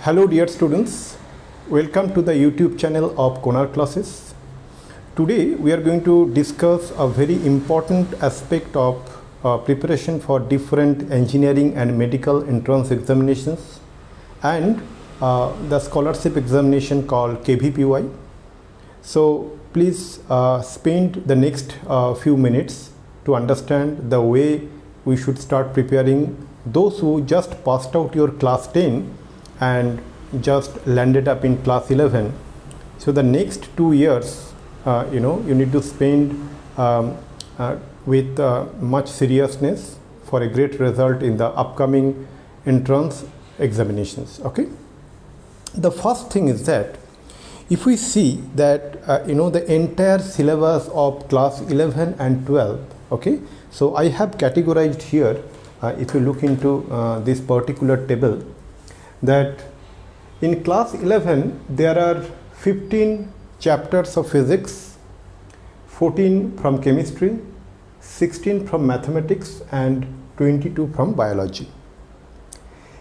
Hello dear students, welcome to the YouTube channel of Konar Classes. Today we are going to discuss a very important aspect of preparation for different engineering and medical entrance examinations and the scholarship examination called KVPY. So please spend the next few minutes to understand the way we should start preparing. Those who just passed out your class 10 and just landed up in class 11, so the next 2 years you need to spend with much seriousness for a great result in the upcoming entrance examinations. Okay, the first thing is that if we see that the entire syllabus of class 11 and 12, okay, so I have categorized here, if you look into this particular table, that in class 11 there are 15 chapters of physics, 14 from chemistry, 16 from mathematics and 22 from biology.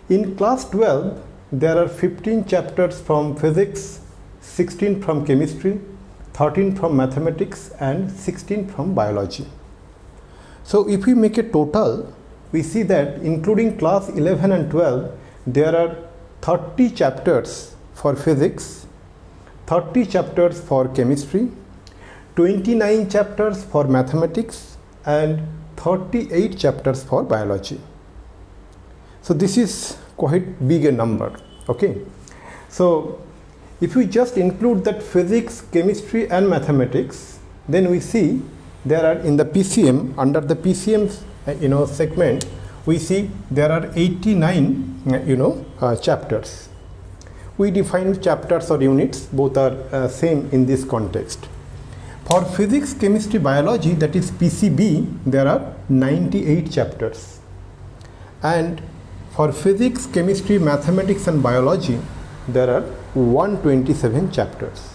In class 12 there are 15 chapters from physics, 16 from chemistry, 13 from mathematics and 16 from biology. So if we make a total, we see that including class 11 and 12 there are 30 chapters for physics, 30 chapters for chemistry, 29 chapters for mathematics and 38 chapters for biology. So this is quite big a number. Okay, so if we just include that physics, chemistry and mathematics, then we see there are in the PCM, under the PCM segment, we see there are 89 chapters. We define chapters or units, both are same in this context. For physics, chemistry, biology, that is PCB, there are 98 chapters, and for physics, chemistry, mathematics and biology there are 127 chapters.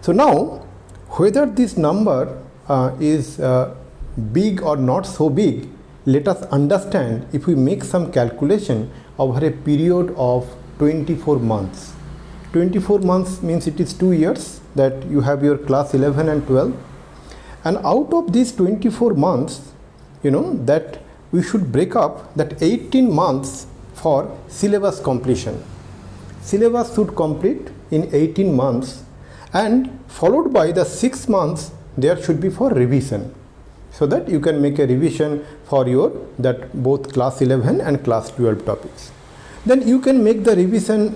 So now whether this number is big or not so big, let us understand if we make some calculation over a period of 24 months. 24 months means it is 2 years that you have your class 11 and 12, and out of these 24 months, that we should break up that 18 months for syllabus completion. Syllabus should complete in 18 months and followed by the 6 months there should be for revision, so that you can make a revision for your both class 11 and class 12 topics. Then you can make the revision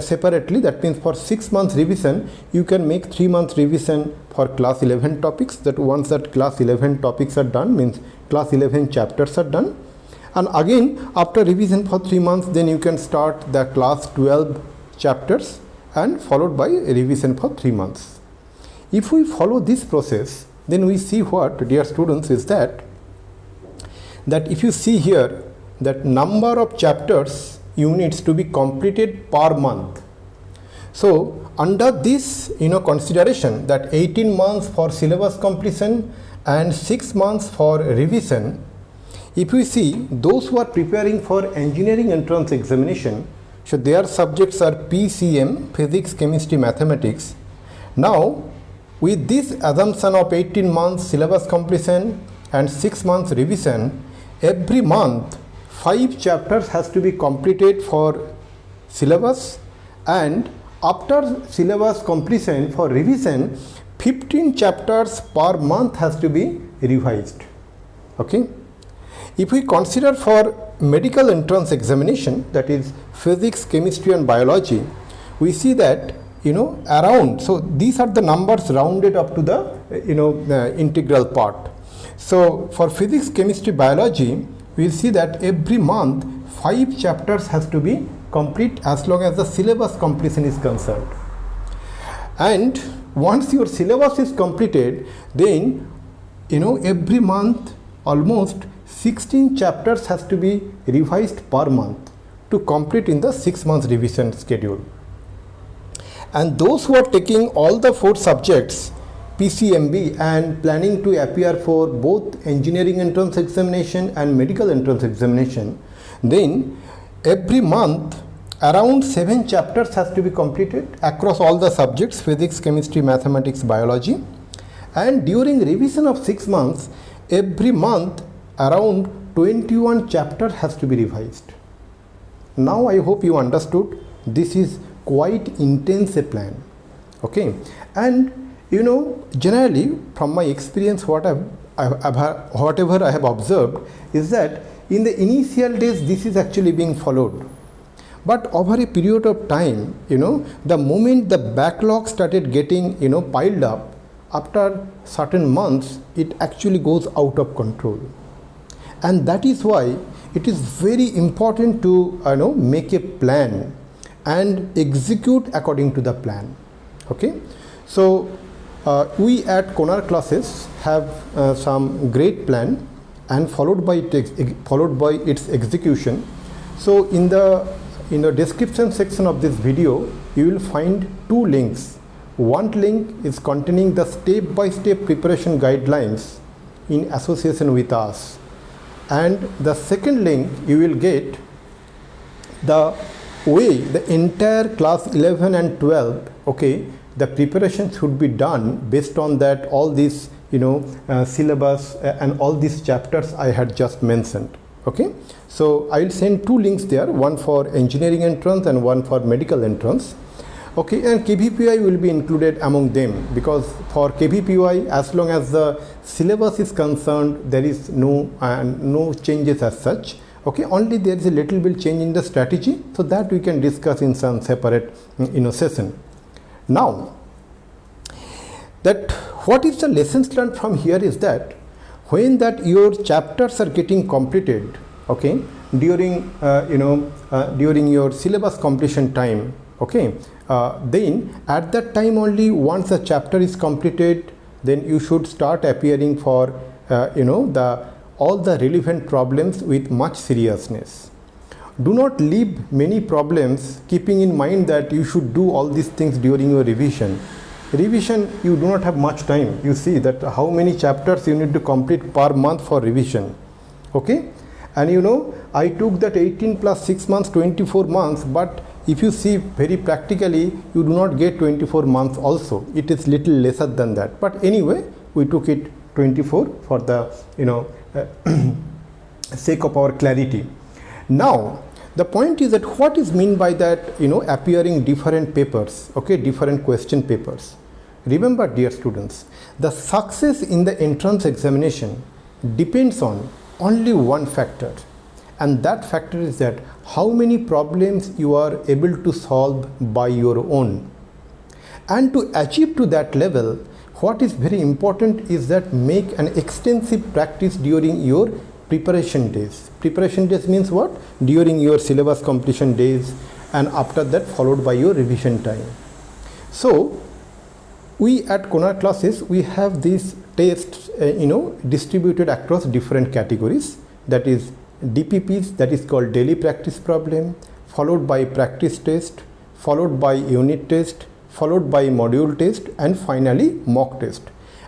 separately. That means for 6 months revision you can make 3 months revision for class 11 topics. That once that class 11 topics are done, means class 11 chapters are done, and again after revision for 3 months then you can start the class 12 chapters and followed by a revision for 3 months. If we follow this process, then we see what, dear students, is that if you see here that number of chapters units to be completed per month. So under this consideration that 18 months for syllabus completion and 6 months for revision, if we see those who are preparing for engineering entrance examination, so their subjects are PCM, physics, chemistry, mathematics. Now with this assumption of 18 months syllabus completion and 6 months revision, every month 5 chapters has to be completed for syllabus, and after syllabus completion for revision 15 chapters per month has to be revised. Okay, if we consider for medical entrance examination, that is physics, chemistry and biology, we see that around, so these are the numbers rounded up to the integral part. So for physics, chemistry, biology, we'll see that every month 5 chapters has to be complete as long as the syllabus completion is concerned. And once your syllabus is completed, then every month almost 16 chapters has to be revised per month to complete in the 6 months revision schedule. And those who are taking all the 4 subjects PCMB and planning to appear for both engineering entrance examination and medical entrance examination, then every month around 7 chapters has to be completed across all the subjects: physics, chemistry, mathematics, biology. And during revision of 6 months, every month around 21 chapters has to be revised. Now I hope you understood this is quite intense a plan. Okay, and you know, generally from my experience, whatever I have observed is that in the initial days this is actually being followed. But over a period of time, you know, the moment the backlog started getting, you know, piled up, after certain months, it actually goes out of control. And that is why it is very important to, you know, make a plan and execute according to the plan. Okay, so we at Konar classes have some great plan, and followed by its execution. So in the description section of this video, you will find 2 links. One link is containing the step-by-step preparation guidelines in association with us, and the second link you will get the way the entire class 11 and 12, okay, the preparation should be done based on that, all these, you know, syllabus and all these chapters I had just mentioned. Okay, so I will send 2 links there, one for engineering entrance and one for medical entrance. Okay, and KVPY will be included among them, because for KVPY, as long as the syllabus is concerned, there is no changes as such. Okay, only there is a little bit change in the strategy, so that we can discuss in some separate, you know, session. Now, that what is the lessons learned from here is that when that your chapters are getting completed, okay, during during your syllabus completion time, okay, then at that time only, once a chapter is completed, then you should start appearing for all the relevant problems with much seriousness. Do not leave many problems keeping in mind that you should do all these things during your revision. Revision, you do not have much time. You see that how many chapters you need to complete per month for revision. Okay, and you know, I took that 18 plus 6 months, 24 months, but if you see very practically, you do not get 24 months also. It is little lesser than that. But anyway, we took it 24 for the, you know, sake of our clarity. Now, the point is that what is meant by that, you know, appearing different papers, okay, different question papers. Remember, dear students, the success in the entrance examination depends on only one factor, and that factor is that how many problems you are able to solve by your own. And to achieve to that level, what is very important is that make an extensive practice during your preparation days. Preparation days means what? During your syllabus completion days, and after that followed by your revision time. So we at Konar classes, we have these tests distributed across different categories, that is DPPs, that is called daily practice problem, followed by practice test, followed by unit test, followed by module test, and finally mock test.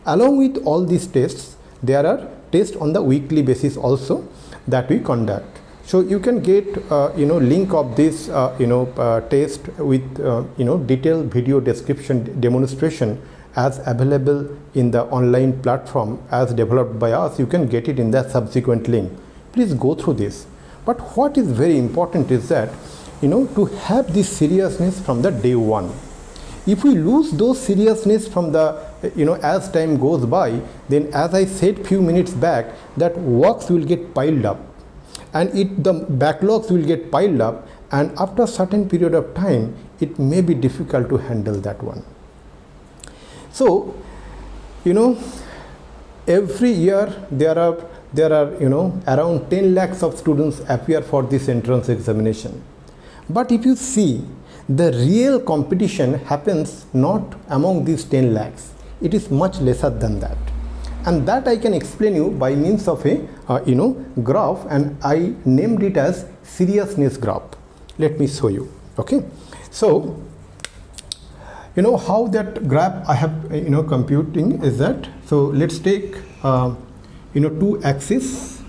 Along with all these tests, there are tests on the weekly basis also that we conduct. So you can get link of this test with detailed video description demonstration as available in the online platform as developed by us. You can get it in the subsequent link. Please go through this. But what is very important is that to have this seriousness from the day one. If we lose those seriousness from the as time goes by, then as I said few minutes back, that works will get piled up, and the backlogs will get piled up, and after a certain period of time it may be difficult to handle that one. So every year there are around 10 lakhs of students appear for this entrance examination. But if you see, the real competition happens not among these 10 lakhs. It is much lesser than that. And that I can explain you by means of a graph, and I named it as seriousness graph. Let me show you. Okay. So, how that graph I have computing is that, so let's take two axes,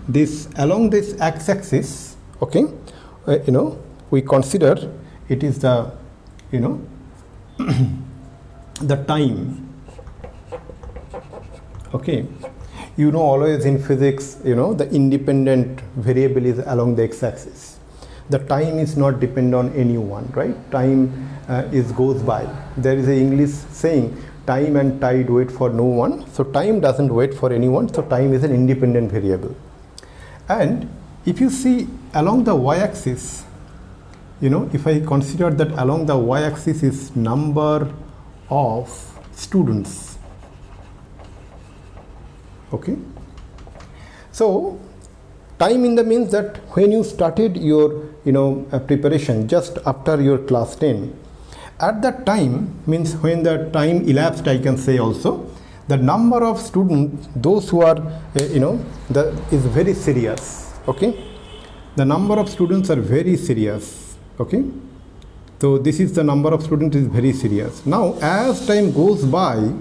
this along this x-axis, Okay, we consider it is the the time. Okay, always in physics, the independent variable is along the x-axis. The time is not depend on anyone, right? Time goes by. There is a English saying, time and tide wait for no one. So time doesn't wait for anyone. So time is an independent variable. And if you see along the y-axis, if I consider that along the y-axis is number of students. Okay. So time in the means that when you started your preparation just after your class 10, at that time means when the time elapsed, I can say also the number of students, those who are is very serious. Okay, the number of students are very serious. Okay, so this is the number of students is very serious. Now as time goes by,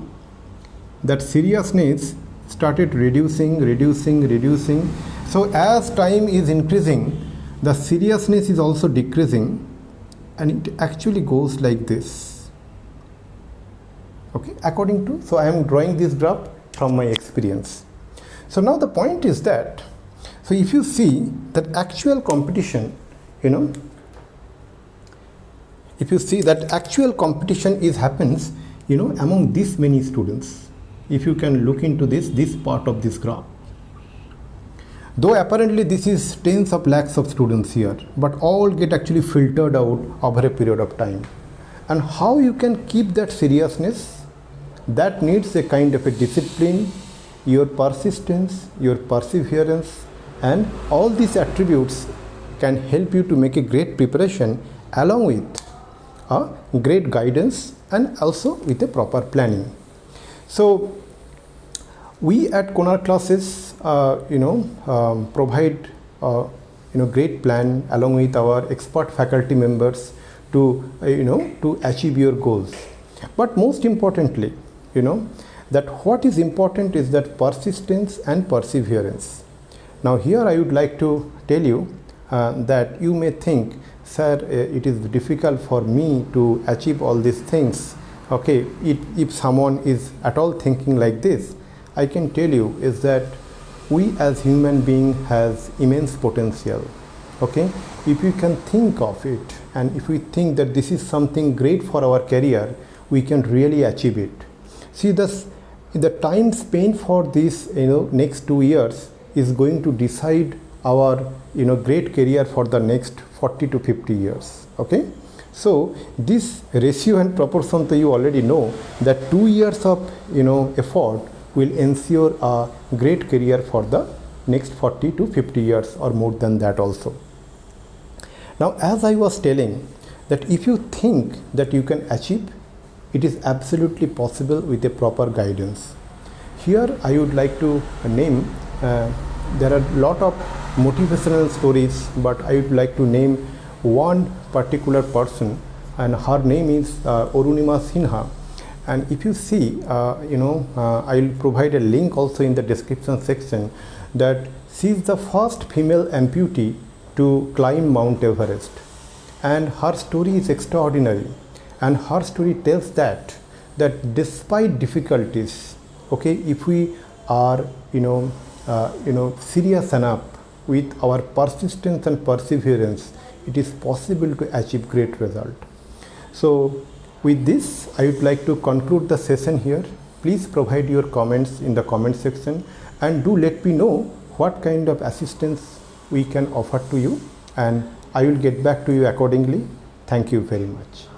that seriousness started reducing. So as time is increasing, the seriousness is also decreasing, and it actually goes like this. Okay, according to, so I am drawing this graph from my experience. So now the point is that, so if you see that actual competition, if you see that actual competition happens, among this many students. If you can look into this part of this graph. Though apparently this is tens of lakhs of students here, but all get actually filtered out over a period of time. And how you can keep that seriousness, that needs a kind of a discipline, your persistence, your perseverance, and all these attributes can help you to make a great preparation along with a great guidance and also with a proper planning. So we at Konar Classes provide great plan along with our expert faculty members to to achieve your goals. But most importantly, that what is important is that persistence and perseverance. Now here I would like to tell you that you may think, sir, it is difficult for me to achieve all these things. Okay, if someone is at all thinking like this, I can tell you is that we as human being has immense potential. Okay, if we can think of it, and if we think that this is something great for our career, we can really achieve it. See, the time spent for this next 2 years is going to decide our great career for the next 40 to 50 years. Okay, so this ratio and proportion, you already know that 2 years of effort will ensure a great career for the next 40 to 50 years or more than that also. Now as I was telling, that if you think that you can achieve, it is absolutely possible with a proper guidance. Here I would like to name, there are a lot of motivational stories, but I would like to name one particular person, and her name is Arunima Sinha. And if you see, I'll provide a link also in the description section, that she is the first female amputee to climb Mount Everest, and her story is extraordinary. And her story tells that despite difficulties, okay, if we are serious enough with our persistence and perseverance, it is possible to achieve great result. So with this, I would like to conclude the session here. Please provide your comments in the comment section, and do let me know what kind of assistance we can offer to you, and I will get back to you accordingly. Thank you very much.